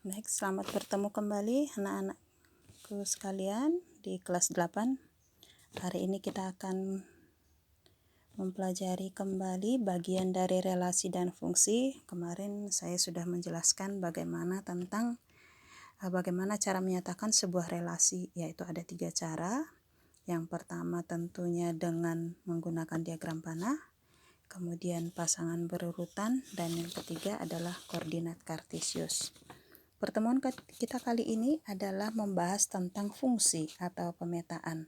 Selamat bertemu kembali anak-anakku sekalian di kelas 8. Hari ini kita akan mempelajari kembali bagian dari relasi dan fungsi. Kemarin saya sudah menjelaskan bagaimana cara menyatakan sebuah relasi, yaitu ada 3 cara. Yang pertama tentunya dengan menggunakan diagram panah, kemudian pasangan berurutan, dan yang ketiga adalah koordinat kartesius. Pertemuan kita kali ini adalah membahas tentang fungsi atau pemetaan.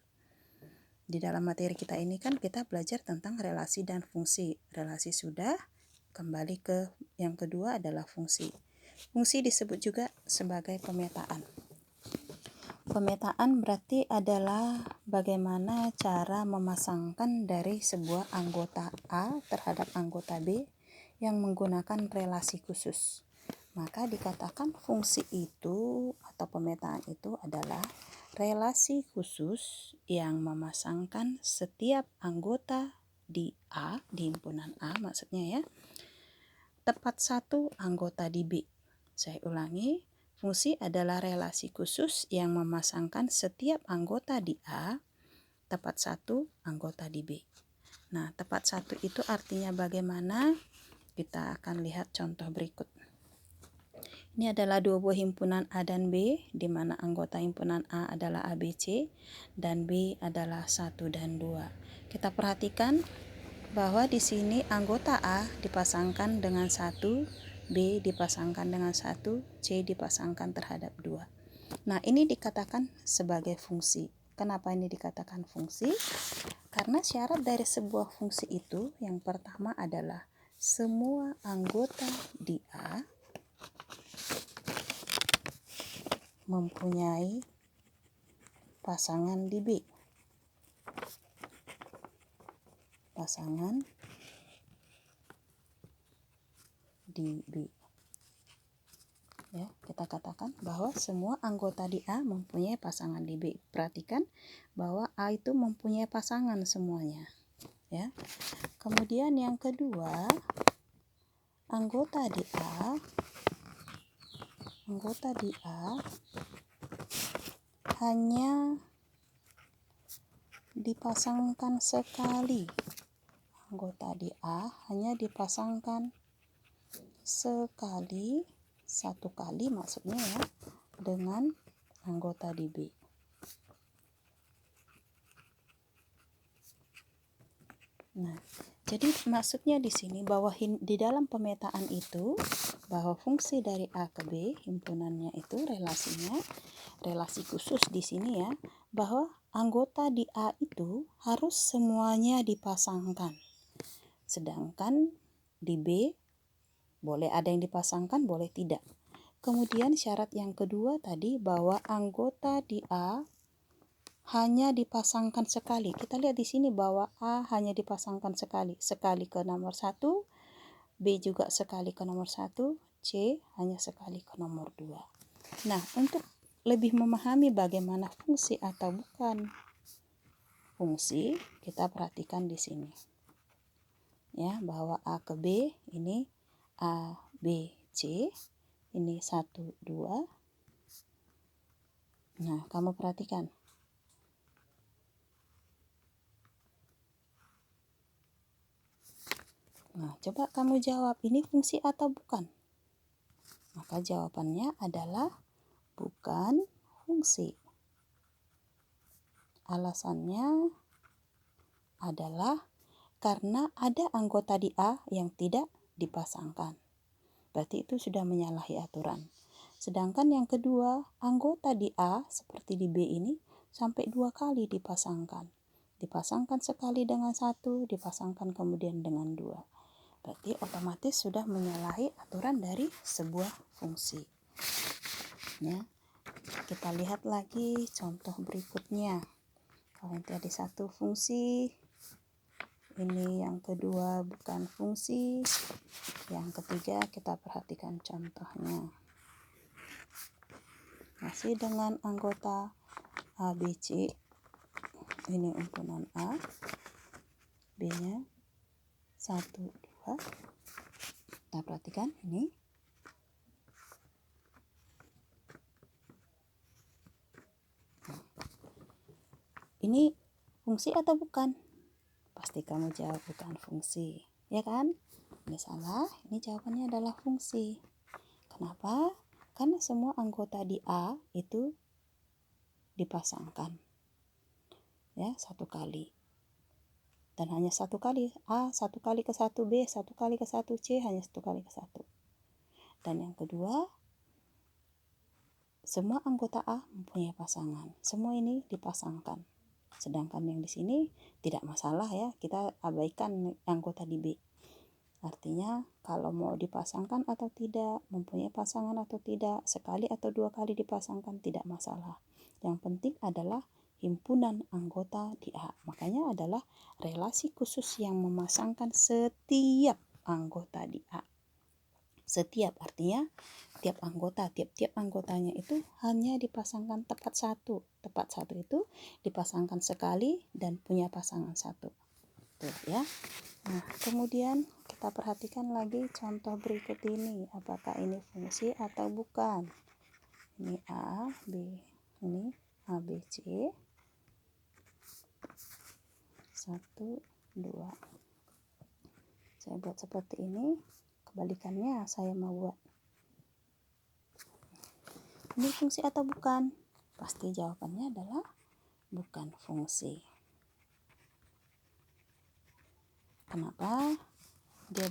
Di dalam materi kita ini kan kita belajar tentang relasi dan fungsi. Relasi sudah, kembali ke yang kedua adalah fungsi. Fungsi disebut juga sebagai pemetaan. Pemetaan berarti adalah bagaimana cara memasangkan dari sebuah anggota A terhadap anggota B yang menggunakan relasi khusus. Maka dikatakan fungsi itu atau pemetaan itu adalah relasi khusus yang memasangkan setiap anggota di A, di himpunan A maksudnya ya, tepat satu anggota di B. Saya ulangi, fungsi adalah relasi khusus yang memasangkan setiap anggota di A, tepat satu anggota di B. Nah, tepat satu itu artinya bagaimana? Kita akan lihat contoh berikut. Ini adalah dua buah himpunan A dan B, di mana anggota himpunan A adalah ABC dan B adalah 1 dan 2. Kita perhatikan bahwa di sini anggota A dipasangkan dengan 1, B dipasangkan dengan 1, C dipasangkan terhadap 2. Nah, ini dikatakan sebagai fungsi. Kenapa ini dikatakan fungsi? Karena syarat dari sebuah fungsi itu yang pertama adalah semua anggota di A mempunyai pasangan di B. Pasangan di B. Ya, kita katakan bahwa semua anggota di A mempunyai pasangan di B. Perhatikan bahwa A itu mempunyai pasangan semuanya. Ya. Kemudian yang kedua, anggota di A hanya dipasangkan sekali. Anggota di A hanya dipasangkan sekali, satu kali maksudnya ya, dengan anggota di B. Nah, jadi maksudnya di sini bahwa di dalam pemetaan itu bahwa fungsi dari A ke B, himpunannya itu relasinya, relasi khusus di sini ya, bahwa anggota di A itu harus semuanya dipasangkan. Sedangkan di B boleh ada yang dipasangkan, boleh tidak. Kemudian syarat yang kedua tadi bahwa anggota di A hanya dipasangkan sekali. Kita lihat di sini bahwa A hanya dipasangkan sekali ke nomor 1, B juga sekali ke nomor 1, C hanya sekali ke nomor 2. Nah, untuk lebih memahami bagaimana fungsi atau bukan fungsi, kita perhatikan di sini. Ya, bahwa A ke B ini A, B, C, ini 1, 2. Nah, kamu perhatikan. Nah, coba kamu jawab, ini fungsi atau bukan? Maka jawabannya adalah bukan fungsi. Alasannya adalah karena ada anggota di A yang tidak dipasangkan. Berarti itu sudah menyalahi aturan. Sedangkan yang kedua, anggota di A seperti di B ini sampai 2 kali dipasangkan. Dipasangkan sekali dengan 1, dipasangkan kemudian dengan 2. Berarti otomatis sudah menyalahi aturan dari sebuah fungsi. Ya. Kita lihat lagi contoh berikutnya. Kalau yang tadi satu fungsi, ini yang kedua bukan fungsi, yang ketiga kita perhatikan contohnya. Masih dengan anggota ABC, ini himpunan A, B-nya 1, 2. Kita perhatikan ini. ini fungsi atau bukan? Pasti kamu jawab bukan fungsi, ya kan? Ini salah, ini jawabannya adalah fungsi. Kenapa? Karena semua anggota di A itu dipasangkan, ya, satu kali. Dan hanya satu kali, A satu kali ke satu, B satu kali ke satu, C hanya satu kali ke satu. Dan yang kedua, semua anggota A mempunyai pasangan. Semua ini dipasangkan. Sedangkan yang di sini tidak masalah, ya, kita abaikan anggota di B. Artinya kalau mau dipasangkan atau tidak, mempunyai pasangan atau tidak, sekali atau dua kali dipasangkan tidak masalah. Yang penting adalah himpunan anggota di A. Makanya adalah relasi khusus yang memasangkan setiap anggota di A. Setiap artinya tiap anggotanya itu hanya dipasangkan tepat satu. Tepat satu itu dipasangkan sekali dan punya pasangan satu. Tuh, ya. Nah, kemudian kita perhatikan lagi contoh berikut ini. Apakah ini fungsi atau bukan? Ini A, B, ini A, B, C. 1, 2. Saya buat seperti ini. Kebalikannya saya mau buat. Ini fungsi atau bukan? Pasti jawabannya adalah bukan fungsi. Kenapa? Dia